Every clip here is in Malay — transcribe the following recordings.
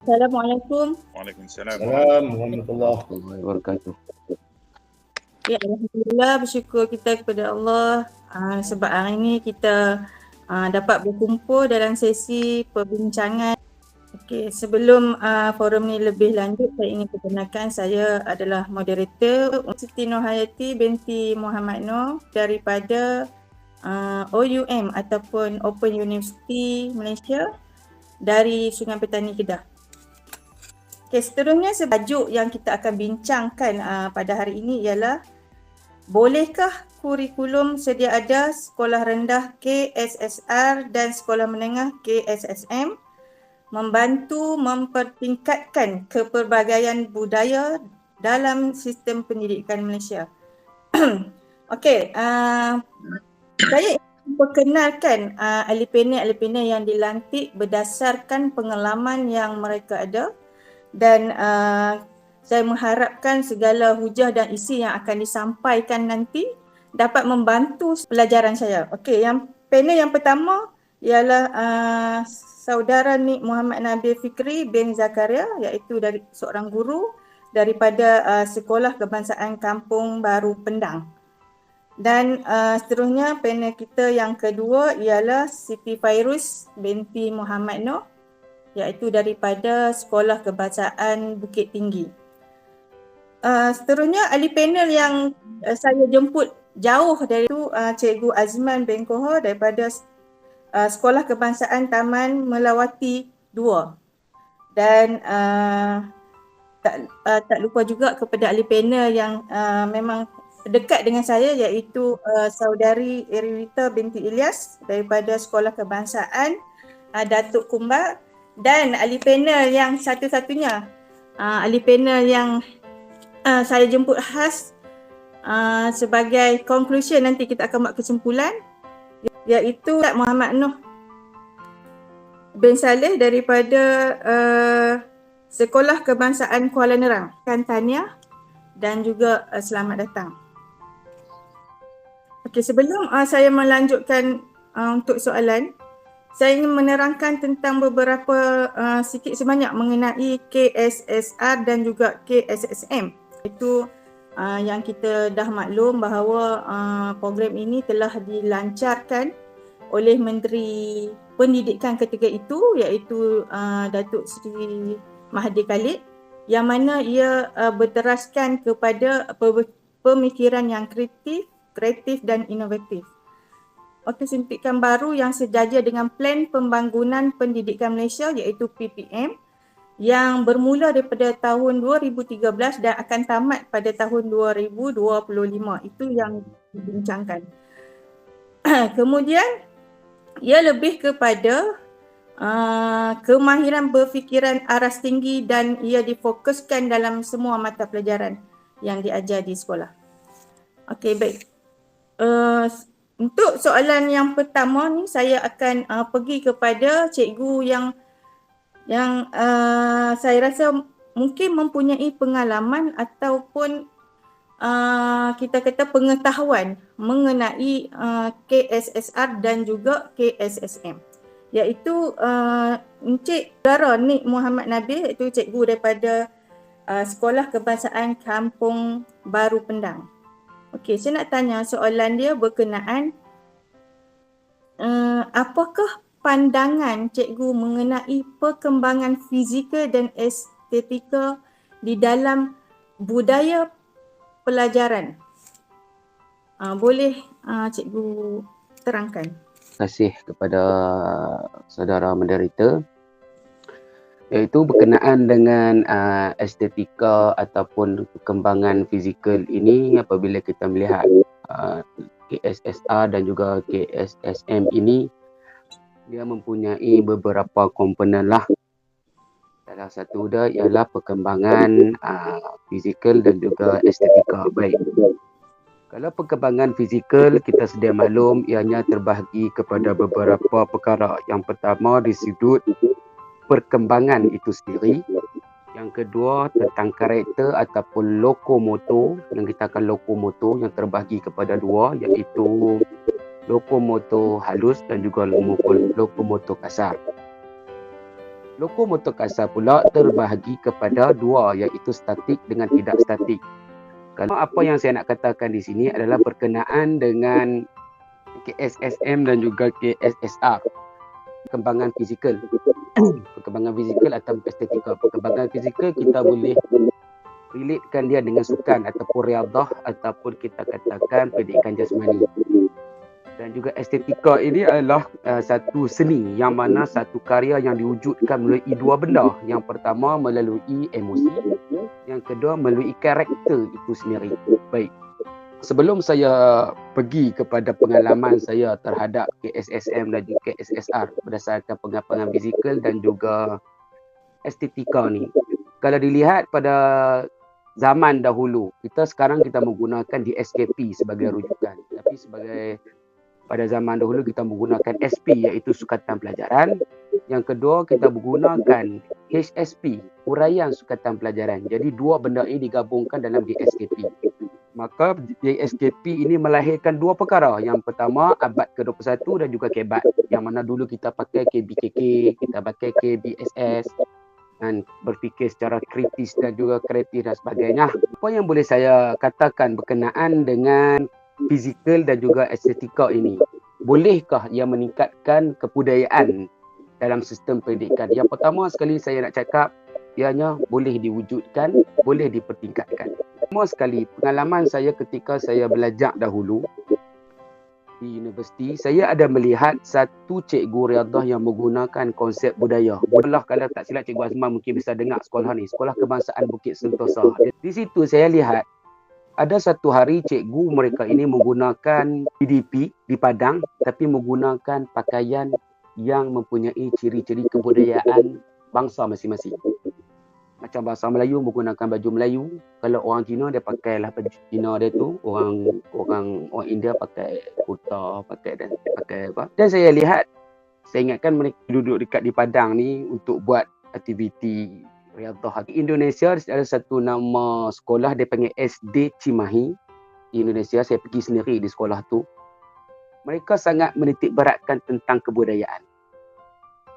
Assalamualaikum. Waalaikumsalam Assalamualaikum warahmatullahi warahmatullahi wabarakatuh. Ya, Alhamdulillah bersyukur kita kepada Allah sebab hari ini kita dapat berkumpul dalam sesi perbincangan. Okey, sebelum forum ni lebih lanjut, saya ingin perkenalkan saya adalah moderator Siti Nurhayati binti Muhammad Noor daripada OUM ataupun Open University Malaysia dari Sungai Petani Kedah. Okay, seterusnya tajuk yang kita akan bincangkan pada hari ini ialah bolehkah kurikulum sedia ada sekolah rendah KSSR dan sekolah menengah KSSM membantu mempertingkatkan kepelbagaian budaya dalam sistem pendidikan Malaysia. Okey, saya ingin perkenalkan ahli panel yang dilantik berdasarkan pengalaman yang mereka ada. Dan saya mengharapkan segala hujah dan isi yang akan disampaikan nanti dapat membantu pelajaran saya. Okey, panel yang pertama ialah saudara Nik Muhammad Nabil Fikri bin Zakaria, iaitu dari seorang guru daripada Sekolah Kebangsaan Kampung Baru Pendang. Dan seterusnya panel kita yang kedua ialah Siti Fairuz binti Muhammad Noor, iaitu daripada Sekolah Kebangsaan Bukit Tinggi. Seterusnya ahli panel yang saya jemput jauh dari itu Cikgu Azman bin Kohor daripada Sekolah Kebangsaan Taman Melawati 2. Dan tak lupa juga kepada ahli panel yang memang dekat dengan saya, iaitu saudari Irwita binti Ilyas daripada Sekolah Kebangsaan Datuk Kumbar. Dan ahli panel yang satu-satunya, ahli panel yang saya jemput khas sebagai conclusion, nanti kita akan buat kesimpulan, iaitu Muhammad Noor bin Saleh daripada Sekolah Kebangsaan Kuala Nerang. Tahniah dan juga selamat datang. Okey, sebelum saya melanjutkan untuk soalan, saya ingin menerangkan tentang beberapa sikit sebanyak mengenai KSSR dan juga KSSM. Itu yang kita dah maklum bahawa program ini telah dilancarkan oleh Menteri Pendidikan ketika itu, iaitu Datuk Seri Mahathir Khalid, yang mana ia berteraskan kepada pemikiran yang kreatif dan inovatif. Okey, suntikan baru yang sejaja dengan Plan Pembangunan Pendidikan Malaysia, iaitu PPM, yang bermula daripada tahun 2013 dan akan tamat pada tahun 2025. Itu yang dibincangkan. Kemudian ia lebih kepada kemahiran berfikiran aras tinggi dan ia difokuskan dalam semua mata pelajaran yang diajar di sekolah. Okey, baik. Untuk soalan yang pertama ni, saya akan pergi kepada cikgu yang saya rasa mungkin mempunyai pengalaman ataupun kita kata pengetahuan mengenai KSSR dan juga KSSM, iaitu Encik Saudara Nik Muhammad Nabil, iaitu cikgu daripada Sekolah Kebangsaan Kampung Baru Pendang. Okey, saya nak tanya soalan dia berkenaan apakah pandangan cikgu mengenai perkembangan fizikal dan estetika di dalam budaya pelajaran? Boleh cikgu terangkan? Terima kasih kepada saudara moderator. Iaitu berkenaan dengan estetika ataupun perkembangan fizikal ini, apabila kita melihat KSSR dan juga KSSM ini, dia mempunyai beberapa komponen lah. Salah satu dia ialah perkembangan fizikal dan juga estetika. Baik. Kalau perkembangan fizikal, kita sedia maklum ianya terbahagi kepada beberapa perkara. Yang pertama di sudut perkembangan itu sendiri. Yang kedua tentang karakter ataupun lokomotor, yang kita akan lokomotor yang terbahagi kepada dua, iaitu lokomotor halus dan juga lokomotor kasar. Lokomotor kasar pula terbahagi kepada dua, iaitu statik dengan tidak statik. Kalau apa yang saya nak katakan di sini adalah berkenaan dengan KSSM dan juga KSSR, perkembangan fizikal. Perkembangan fizikal atau estetika. Perkembangan fizikal kita boleh relatekan dia dengan sukan ataupun riadah ataupun kita katakan pendidikan jasmani. Dan juga estetika ini adalah satu seni yang mana satu karya yang diwujudkan melalui dua benda. Yang pertama melalui emosi, yang kedua melalui karakter itu sendiri. Baik. Sebelum saya pergi kepada pengalaman saya terhadap KSSM dan juga KSSR berdasarkan pengamatan fizikal dan juga estetika ni. Kalau dilihat pada zaman dahulu, sekarang kita menggunakan DSKP sebagai rujukan. Tapi pada zaman dahulu kita menggunakan SP iaitu sukatan pelajaran. Yang kedua kita menggunakan HSP, huraian sukatan pelajaran. Jadi dua benda ini digabungkan dalam DSKP. Maka DSKP ini melahirkan dua perkara. Yang pertama abad ke-21 dan juga KEBAT. Yang mana dulu kita pakai KBKK, kita pakai KBSS dan berfikir secara kritis dan juga kreatif dan sebagainya. Apa yang boleh saya katakan berkenaan dengan fizikal dan juga estetika ini? Bolehkah ia meningkatkan kebudayaan dalam sistem pendidikan? Yang pertama sekali saya nak cakap, ianya boleh diwujudkan, boleh dipertingkatkan. Pertama sekali, pengalaman saya ketika saya belajar dahulu di universiti, saya ada melihat satu cikgu riadah yang menggunakan konsep budaya. Kalau tak silap Cikgu Azman mungkin bisa dengar sekolah ni, Sekolah Kebangsaan Bukit Sentosa. Di situ saya lihat ada satu hari cikgu mereka ini menggunakan PDP di Padang tapi menggunakan pakaian yang mempunyai ciri-ciri kebudayaan bangsa masing-masing. Macam bangsa Melayu menggunakan baju Melayu, kalau orang Cina dia pakailah baju Cina dia tu, orang India pakai kurta, pakai apa. Dan saya lihat, saya ingatkan mereka duduk dekat di Padang ni untuk buat aktiviti riadah. Di Indonesia ada satu nama sekolah dia panggil SD Cimahi. Di Indonesia saya pergi sendiri di sekolah tu. Mereka sangat menitik beratkan tentang kebudayaan.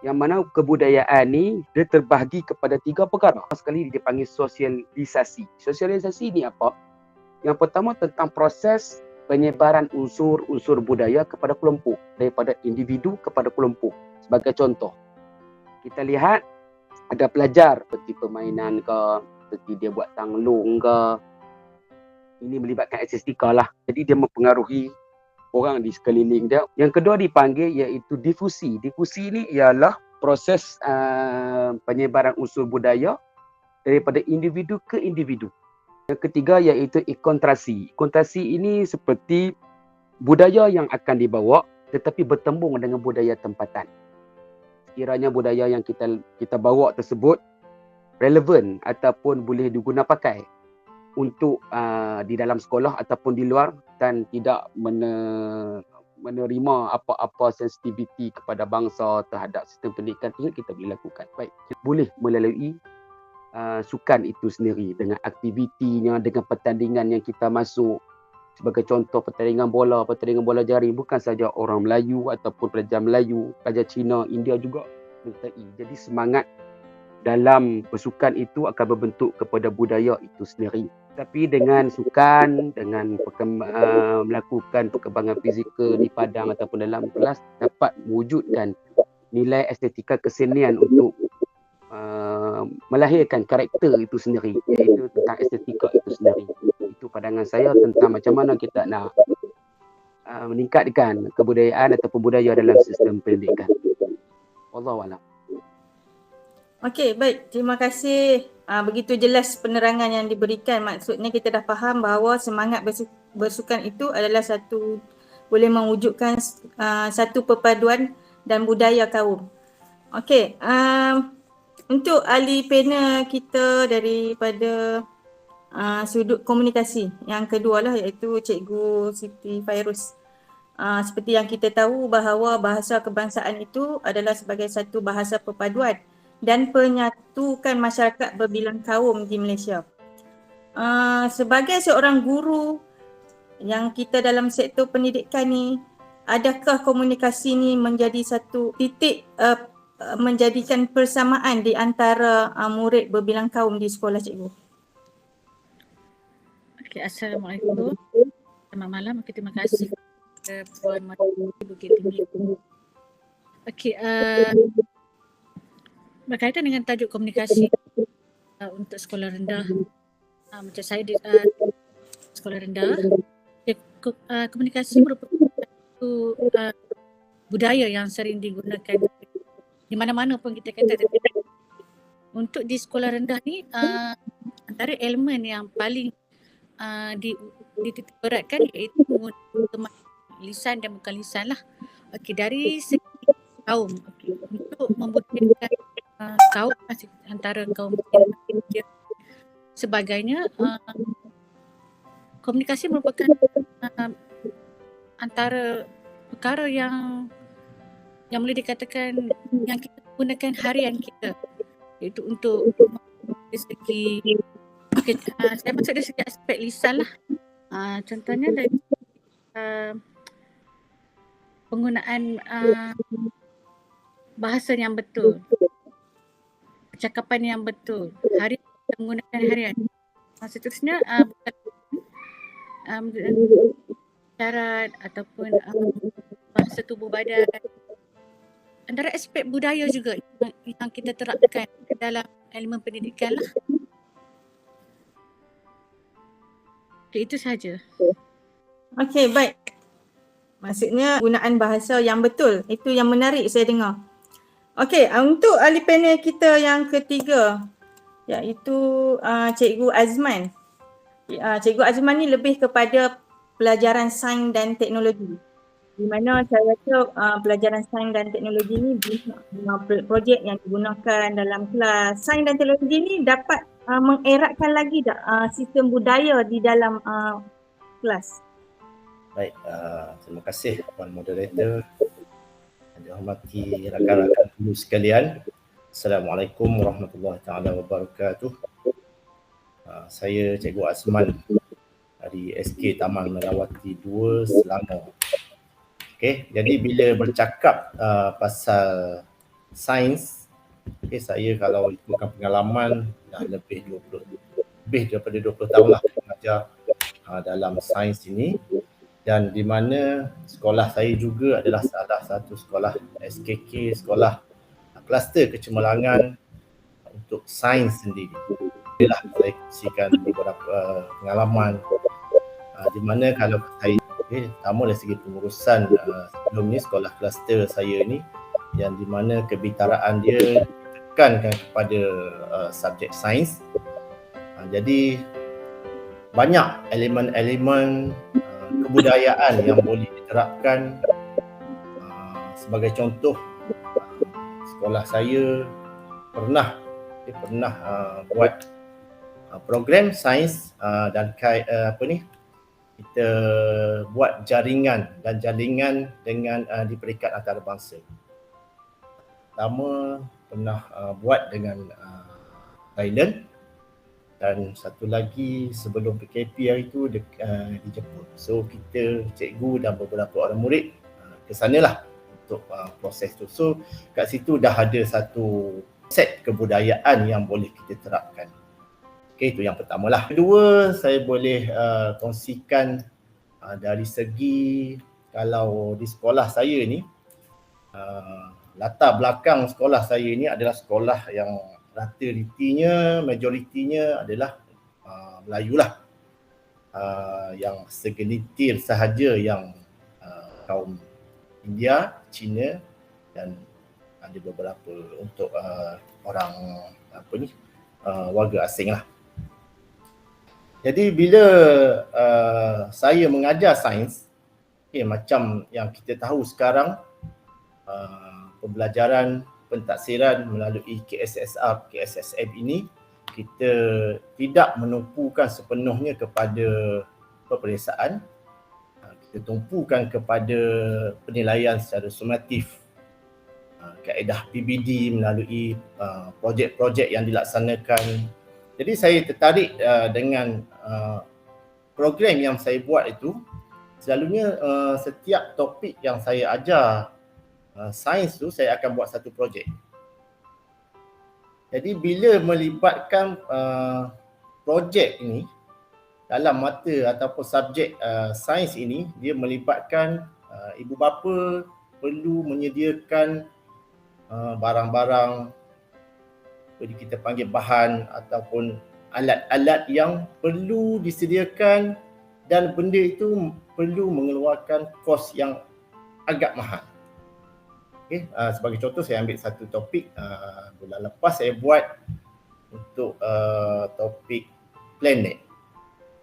Yang mana kebudayaan ni dia terbahagi kepada tiga perkara. Sekali dia panggil sosialisasi. Sosialisasi ni apa? Yang pertama tentang proses penyebaran unsur-unsur budaya kepada kelompok, daripada individu kepada kelompok. Sebagai contoh, kita lihat ada pelajar seperti permainan ke, seperti dia buat tanglung ke. Ini melibatkan estetika lah. Jadi dia mempengaruhi orang di sekeliling dia. Yang kedua dipanggil iaitu difusi. Difusi ini ialah proses penyebaran unsur budaya daripada individu ke individu. Yang ketiga iaitu ikontrasi. Ikontrasi ini seperti budaya yang akan dibawa tetapi bertembung dengan budaya tempatan. Kiranya budaya yang kita bawa tersebut relevan ataupun boleh diguna pakai untuk di dalam sekolah ataupun di luar dan tidak menerima apa-apa sensitiviti kepada bangsa terhadap sistem pendidikan kita boleh lakukan. Baik, boleh melalui sukan itu sendiri dengan aktivitinya, dengan pertandingan yang kita masuk. Sebagai contoh pertandingan bola jaring, bukan saja orang Melayu ataupun pelajar Melayu, pelajar Cina, India juga menyertai. Jadi semangat dalam bersukan itu akan berbentuk kepada budaya itu sendiri. Tapi dengan sukan, dengan melakukan perkembangan fizikal di padang ataupun dalam kelas dapat mewujudkan nilai estetika kesenian untuk melahirkan karakter itu sendiri, iaitu tentang estetika itu sendiri. Itu pandangan saya tentang macam mana kita nak meningkatkan kebudayaan ataupun budaya dalam sistem pendidikan. Wallahualam. Okey, baik. Terima kasih. Begitu jelas penerangan yang diberikan. Maksudnya kita dah faham bahawa semangat bersukan itu adalah boleh mewujudkan satu perpaduan dan budaya kaum. Okey, untuk ahli panel kita daripada sudut komunikasi yang kedua lah, iaitu Cikgu Siti Fairuz. Seperti yang kita tahu bahawa bahasa kebangsaan itu adalah sebagai satu bahasa perpaduan dan penyatukan masyarakat berbilang kaum di Malaysia. Sebagai seorang guru yang kita dalam sektor pendidikan ni, adakah komunikasi ni menjadi satu titik menjadikan persamaan di antara murid berbilang kaum di sekolah cikgu? Okey, Assalamualaikum. Selamat malam. Okey, terima kasih kepada Puan Menteri Bukit Tinggi. Okey, berkaitan dengan tajuk komunikasi untuk sekolah rendah. Macam saya di sekolah rendah, komunikasi merupakan satu budaya yang sering digunakan di mana-mana pun kita kata. Untuk di sekolah rendah ni, antara elemen yang paling dititik beratkan iaitu menggunakan lisan dan bukan lisan lah. Okey, dari segi kaum, untuk membudayakan kaum antara kaum sebagainya, komunikasi merupakan antara perkara yang boleh dikatakan yang kita gunakan harian kita, iaitu untuk dari segi saya maksud dari segi aspek lisan lah. Contohnya dari penggunaan bahasa yang betul, percakapan yang betul, harian kita menggunakan harian. Seterusnya cara ataupun bahasa tubuh badan. Antara aspek budaya juga yang kita terapkan ke dalam elemen pendidikan lah. Okay, itu sahaja. Okey, baik. Maksudnya gunaan bahasa yang betul. Itu yang menarik saya dengar. Okey, untuk ahli panel kita yang ketiga, iaitu Cikgu Azman. Cikgu Azman ni lebih kepada pelajaran sains dan teknologi. Di mana saya rasa pelajaran sains dan teknologi ni projek yang digunakan dalam kelas. Sains dan teknologi ni dapat mengeratkan lagi tak sistem budaya di dalam kelas? Baik, terima kasih Puan Moderator. Yang dihormati rakan-rakan guru sekalian. Assalamualaikum warahmatullahi taala wabarakatuh. Saya Cikgu Azman dari SK Taman Melawati 2 Selangor. Okey, jadi bila bercakap pasal sains, saya kalau ikutkan pengalaman dah lebih daripada 20 tahun lah mengajar dalam sains ini, dan di mana sekolah saya juga adalah salah satu sekolah SKK, sekolah kluster kecemerlangan untuk sains sendiri. Inilah saya kongsikan beberapa pengalaman di mana kalau saya pertama dari segi pengurusan sebelum ni sekolah kluster saya ni, yang di mana kebitaraan dia tekankan kepada subjek sains. Jadi banyak elemen-elemen kebudayaan yang boleh diterapkan. Sebagai contoh, sekolah saya pernah buat program sains dan kita buat jaringan dengan di peringkat antarabangsa. Pertama pernah buat dengan Thailand, dan satu lagi sebelum PKP hari tu di Jepun. So kita, cikgu dan beberapa orang murid ke sanalah untuk proses tu. So kat situ dah ada satu set kebudayaan yang boleh kita terapkan. Okey, itu yang pertama lah. Kedua, saya boleh kongsikan dari segi kalau di sekolah saya ni, latar belakang sekolah saya ni adalah sekolah yang majoritinya adalah Melayu lah. Yang segelintir sahaja yang kaum India, Cina, dan ada beberapa untuk orang warga asing lah. Jadi bila saya mengajar sains, macam yang kita tahu sekarang, pembelajaran pentaksiran melalui KSSR, KSSM ini, kita tidak menumpukan sepenuhnya kepada peperiksaan. Kita tumpukan kepada penilaian secara sumatif, kaedah PBD melalui projek-projek yang dilaksanakan. Jadi saya tertarik dengan program yang saya buat itu. Selalunya setiap topik yang saya ajar sains tu, saya akan buat satu projek. Jadi bila melibatkan projek ini dalam mata ataupun subjek sains ini, dia melibatkan ibu bapa perlu menyediakan barang-barang, jadi kita panggil bahan ataupun alat-alat yang perlu disediakan, dan benda itu perlu mengeluarkan kos yang agak mahal. Okay, sebagai contoh saya ambil satu topik bulan lepas saya buat untuk topik planet.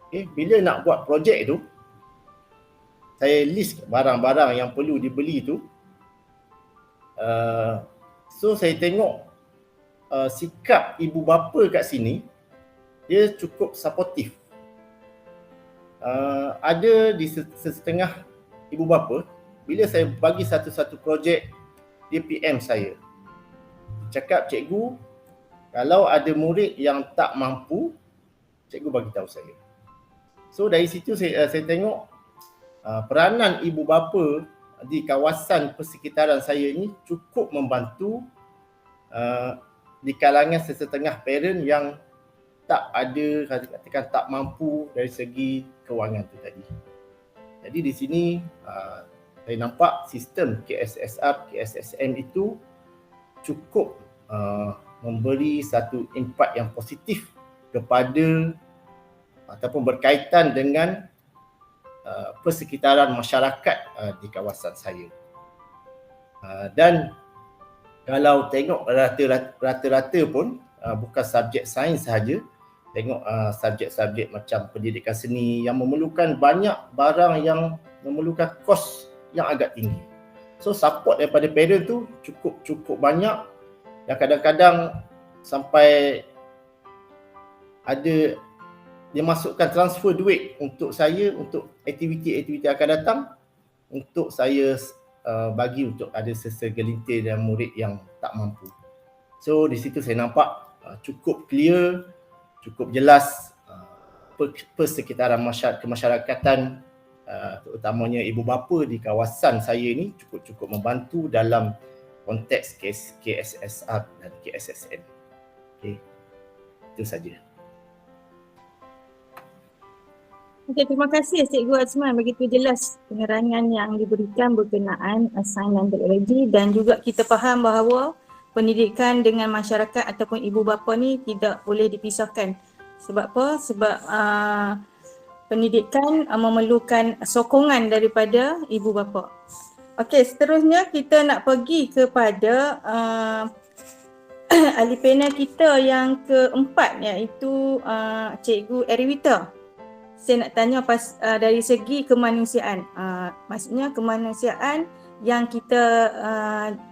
Okay, bila nak buat projek tu, saya list barang-barang yang perlu dibeli tu. So saya tengok sikap ibu bapa kat sini, dia cukup supportive. Ada di setengah ibu bapa, bila saya bagi satu-satu projek, dia PM saya. Cakap, cikgu, kalau ada murid yang tak mampu, cikgu bagi tahu saya. So dari situ saya tengok peranan ibu bapa di kawasan persekitaran saya ni cukup membantu di kalangan sesetengah parent yang tak ada, katakan tak mampu dari segi kewangan tu tadi. Jadi di sini saya nampak sistem KSSR, KSSM itu cukup memberi satu impak yang positif kepada ataupun berkaitan dengan persekitaran masyarakat di kawasan saya. Dan kalau tengok rata-rata pun bukan subjek sains sahaja, tengok subjek-subjek macam pendidikan seni yang memerlukan banyak barang yang memerlukan kos yang agak tinggi. So support daripada parent tu cukup banyak, dan kadang-kadang sampai ada dia masukkan transfer duit untuk saya untuk aktiviti-aktiviti akan datang, untuk saya bagi untuk ada segelintir dan murid yang tak mampu. So di situ saya nampak cukup clear, cukup jelas persekitaran kemasyarakatan, terutamanya ibu bapa di kawasan saya ini cukup membantu dalam konteks KSSR dan KSSM. Okay. Itu saja. Okay, terima kasih Cikgu Azman, begitu jelas penerangan yang diberikan berkenaan sains dan teknologi, dan juga kita faham bahawa pendidikan dengan masyarakat ataupun ibu bapa ni tidak boleh dipisahkan. Sebab apa? Sebab pendidikan memerlukan sokongan daripada ibu bapa. Okey, seterusnya kita nak pergi kepada ahli panel kita yang keempat, iaitu Cikgu Erwita. Saya nak tanya dari segi kemanusiaan. Maksudnya kemanusiaan yang kita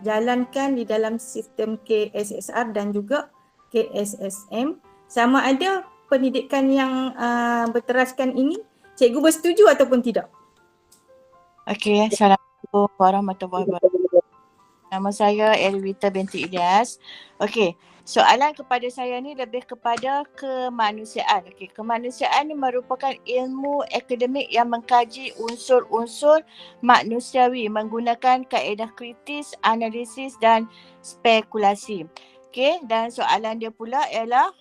jalankan di dalam sistem KSSR dan juga KSSM, sama ada pendidikan yang berteraskan ini cikgu bersetuju ataupun tidak? Okey, Assalamualaikum warahmatullahi wabarakatuh. Nama saya Erwita binti Ilyas. Okey, soalan kepada saya ni lebih kepada kemanusiaan. Okey, kemanusiaan ni merupakan ilmu akademik yang mengkaji unsur-unsur manusiawi menggunakan kaedah kritis, analisis dan spekulasi. Okey, dan soalan dia pula ialah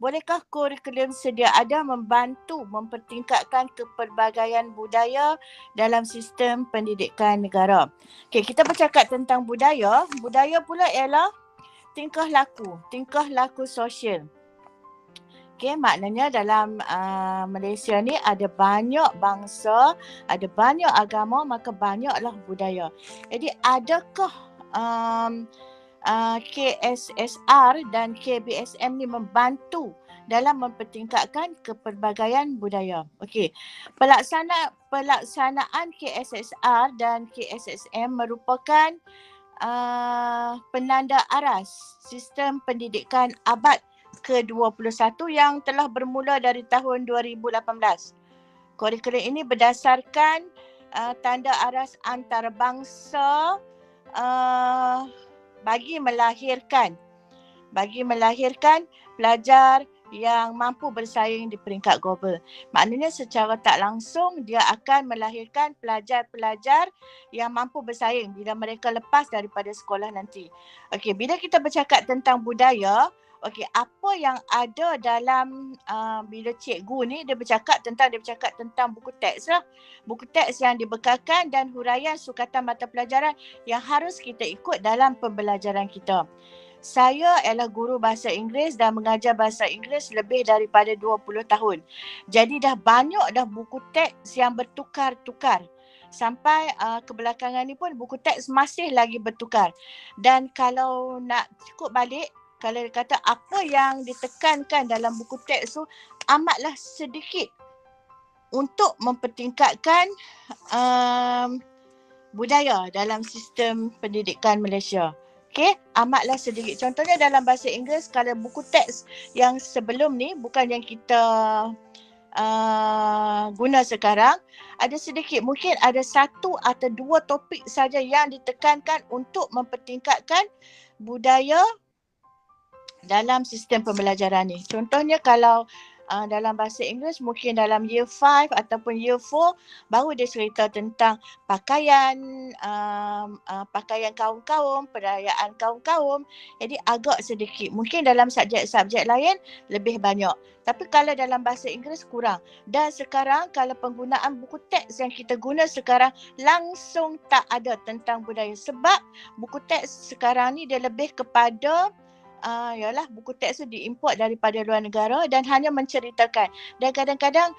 bolehkah kurikulum sedia ada membantu mempertingkatkan kepelbagaian budaya dalam sistem pendidikan negara? Okey, kita bercakap tentang budaya. Budaya pula ialah tingkah laku sosial. Okey, maknanya dalam Malaysia ni ada banyak bangsa, ada banyak agama, maka banyaklah budaya. Jadi adakah KSSR dan KBSM ni membantu dalam mempertingkatkan kepelbagaian budaya? Okey, pelaksanaan KSSR dan KSSM merupakan penanda aras sistem pendidikan abad ke-21 yang telah bermula dari tahun 2018. Kurikulum ini berdasarkan tanda aras antarabangsa bagi melahirkan pelajar yang mampu bersaing di peringkat global. Maknanya secara tak langsung dia akan melahirkan pelajar-pelajar yang mampu bersaing bila mereka lepas daripada sekolah nanti. Okey, bila kita bercakap tentang budaya, okey, apa yang ada dalam bila cikgu ni dia bercakap tentang buku teks lah. Buku teks yang dibekalkan dan huraian sukatan mata pelajaran yang harus kita ikut dalam pembelajaran kita. Saya ialah guru bahasa Inggeris dan mengajar bahasa Inggeris lebih daripada 20 tahun. Jadi dah banyak dah buku teks yang bertukar-tukar. Sampai kebelakangan ni pun buku teks masih lagi bertukar. Dan kalau nak ikut balik, kalau dia kata apa yang ditekankan dalam buku teks tu amatlah sedikit untuk mempertingkatkan budaya dalam sistem pendidikan Malaysia. Okey, amatlah sedikit. Contohnya dalam bahasa Inggeris, kalau buku teks yang sebelum ni, bukan yang kita guna sekarang, ada sedikit, mungkin ada 1 atau 2 topik saja yang ditekankan untuk mempertingkatkan budaya dalam sistem pembelajaran ni. Contohnya kalau dalam bahasa Inggeris mungkin dalam year 5 ataupun year 4 baru dia cerita tentang pakaian pakaian kaum-kaum, perayaan kaum-kaum. Jadi agak sedikit. Mungkin dalam subjek-subjek lain lebih banyak. Tapi kalau dalam bahasa Inggeris kurang. Dan sekarang kalau penggunaan buku teks yang kita guna sekarang langsung tak ada tentang budaya. Sebab buku teks sekarang ni dia lebih kepada yalah buku teks tu diimport daripada luar negara dan hanya menceritakan, dan kadang-kadang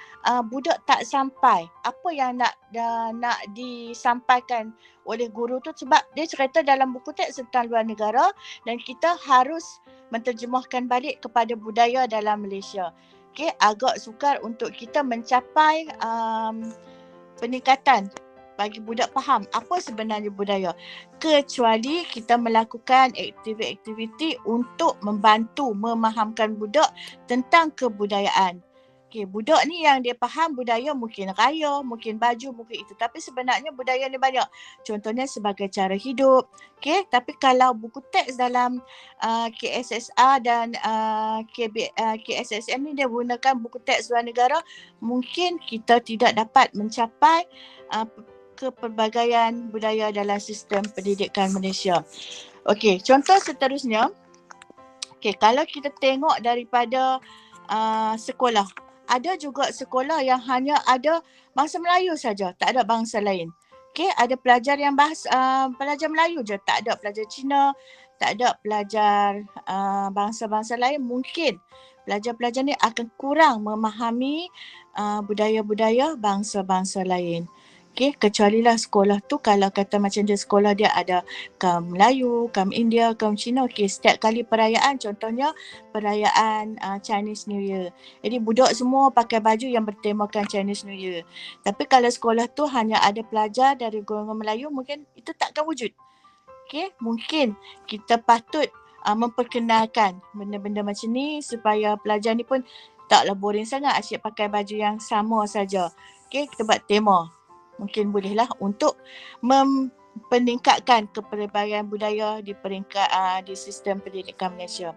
budak tak sampai apa yang nak disampaikan oleh guru tu sebab dia cerita dalam buku teks tentang luar negara dan kita harus menterjemahkan balik kepada budaya dalam Malaysia. Okey, agak sukar untuk kita mencapai peningkatan bagi budak faham apa sebenarnya budaya, kecuali kita melakukan aktiviti-aktiviti untuk membantu memahamkan budak tentang kebudayaan. Okey, budak ni yang dia faham budaya mungkin raya, mungkin baju, mungkin itu, tapi sebenarnya budaya ni banyak. Contohnya sebagai cara hidup. Okey, tapi kalau buku teks dalam KSSR dan KSSM ni dia gunakan buku teks luar negara, mungkin kita tidak dapat mencapai kepelbagaian budaya dalam sistem pendidikan Malaysia. Okey, contoh seterusnya. Okey, kalau kita tengok daripada sekolah, ada juga sekolah yang hanya ada bahasa Melayu saja, tak ada bangsa lain. Okey, ada pelajar yang pelajar Melayu je, tak ada pelajar Cina, tak ada pelajar bangsa-bangsa lain. Mungkin pelajar-pelajar ni akan kurang memahami budaya-budaya bangsa-bangsa lain. Okey, kecualilah sekolah tu kalau kata macam dia sekolah dia ada kaum Melayu, kaum India, kaum Cina. Okey, setiap kali perayaan, contohnya perayaan Chinese New Year. Jadi budak semua pakai baju yang bertemakan Chinese New Year. Tapi kalau sekolah tu hanya ada pelajar dari golongan Melayu, mungkin itu takkan wujud. Okey, mungkin kita patut memperkenalkan benda-benda macam ni supaya pelajar ni pun taklah boring sangat asyik pakai baju yang sama saja. Okey, kita buat tema. Mungkin bolehlah untuk meningkatkan kepelbagaian budaya di peringkat di sistem pendidikan Malaysia.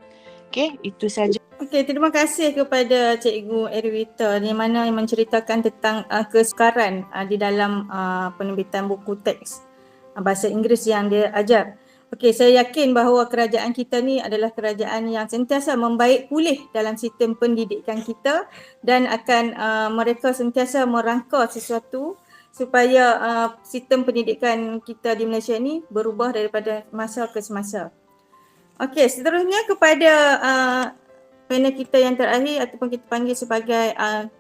Okey, itu saja. Okey, terima kasih kepada Cikgu Erwita di mana yang menceritakan tentang kesukaran di dalam penerbitan buku teks bahasa Inggeris yang dia ajar. Okey, saya yakin bahawa kerajaan kita ni adalah kerajaan yang sentiasa membaik pulih dalam sistem pendidikan kita dan akan mereka sentiasa merangka sesuatu supaya sistem pendidikan kita di Malaysia ni berubah daripada masa ke semasa. Okey, seterusnya kepada panel kita yang terakhir ataupun kita panggil sebagai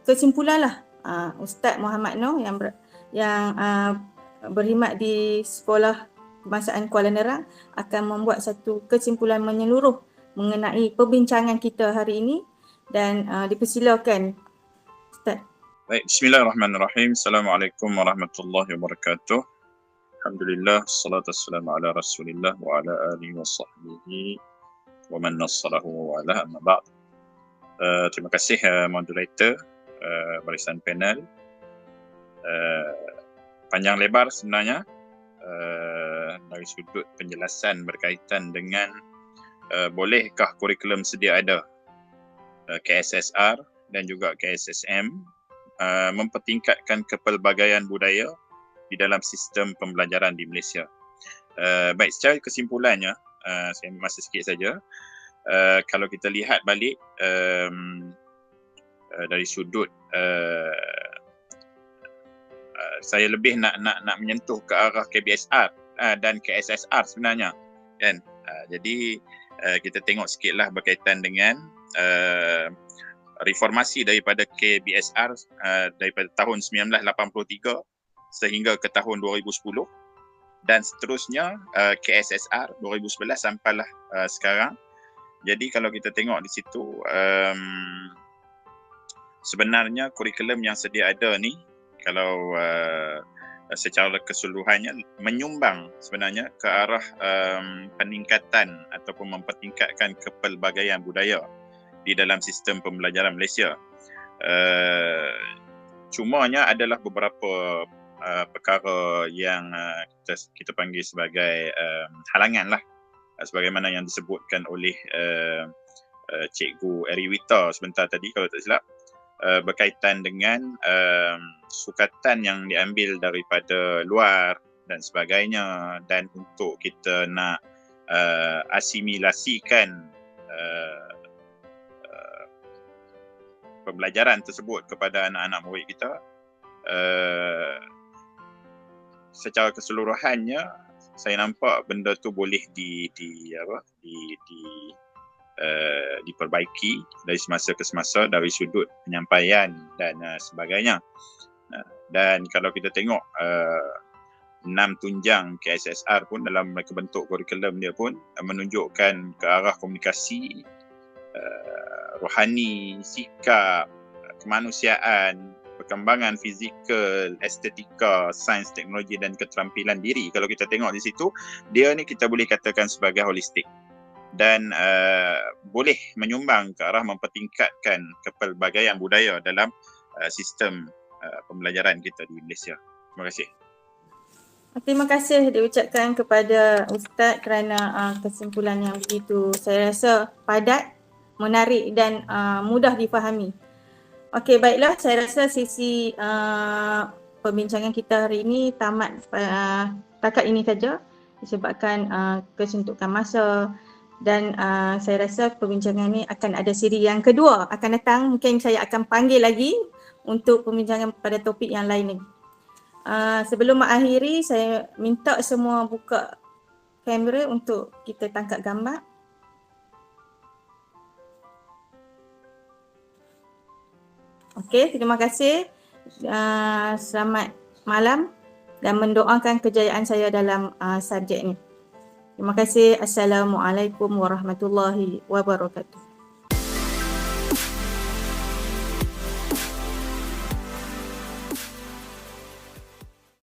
kesimpulan lah. Ustaz Muhammad Noor yang berkhidmat di Sekolah Kebangsaan Kuala Nerang akan membuat satu kesimpulan menyeluruh mengenai perbincangan kita hari ini dan dipersilakan Ustaz. Baik, bismillahirrahmanirrahim. Assalamualaikum warahmatullahi wabarakatuh. Alhamdulillah, salatu wassalamu ala rasulillah wa ala alihi wa sahbihi wa man nasarahu wa ala amma ba'd. Terima kasih moderator, barisan panel. Panjang lebar sebenarnya dari sudut penjelasan berkaitan dengan bolehkah kurikulum sedia ada KSSR dan juga KSSM mempertingkatkan kepelbagaian budaya di dalam sistem pembelajaran di Malaysia. Baik, secara kesimpulannya, saya masa sikit saja. Kalau kita lihat balik dari sudut saya lebih nak menyentuh ke arah KBSR dan KSSR sebenarnya, kan. Jadi kita tengok sikitlah berkaitan dengan reformasi daripada KBSR daripada tahun 1983 sehingga ke tahun 2010 dan seterusnya KSSR 2011 sampailah sekarang. Jadi kalau kita tengok di situ sebenarnya kurikulum yang sedia ada ni kalau secara keseluruhannya menyumbang sebenarnya ke arah peningkatan ataupun mempertingkatkan kepelbagaian budaya di dalam sistem pembelajaran Malaysia. Cumanya adalah beberapa perkara yang kita panggil sebagai halangan lah, sebagaimana yang disebutkan oleh Cikgu Eriwita sebentar tadi kalau tak silap, berkaitan dengan sukatan yang diambil daripada luar dan sebagainya, dan untuk kita nak asimilasikan pembelajaran tersebut kepada anak-anak murid kita, secara keseluruhannya saya nampak benda tu boleh diperbaiki dari semasa ke semasa dari sudut penyampaian dan sebagainya. Dan kalau kita tengok 6 tunjang KSSR pun dalam mereka bentuk kurikulum dia pun menunjukkan ke arah komunikasi, rohani, sikap, kemanusiaan, perkembangan fizikal, estetika, sains, teknologi dan keterampilan diri. Kalau kita tengok di situ, dia ni kita boleh katakan sebagai holistik dan boleh menyumbang ke arah mempertingkatkan kepelbagaian budaya dalam sistem pembelajaran kita di Malaysia. Terima kasih. Terima kasih diucapkan kepada Ustaz kerana kesimpulan yang begitu saya rasa padat, menarik dan mudah difahami. Okey, baiklah, saya rasa sesi perbincangan kita hari ini tamat setakat ini saja disebabkan kesuntukan masa, dan saya rasa perbincangan ini akan ada siri yang kedua akan datang. Mungkin saya akan panggil lagi untuk perbincangan pada topik yang lain lagi. Sebelum mengakhiri, saya minta semua buka kamera untuk kita tangkap gambar. Okey, terima kasih. Selamat malam dan mendoakan kejayaan saya dalam subjek ini. Terima kasih. Assalamualaikum warahmatullahi wabarakatuh.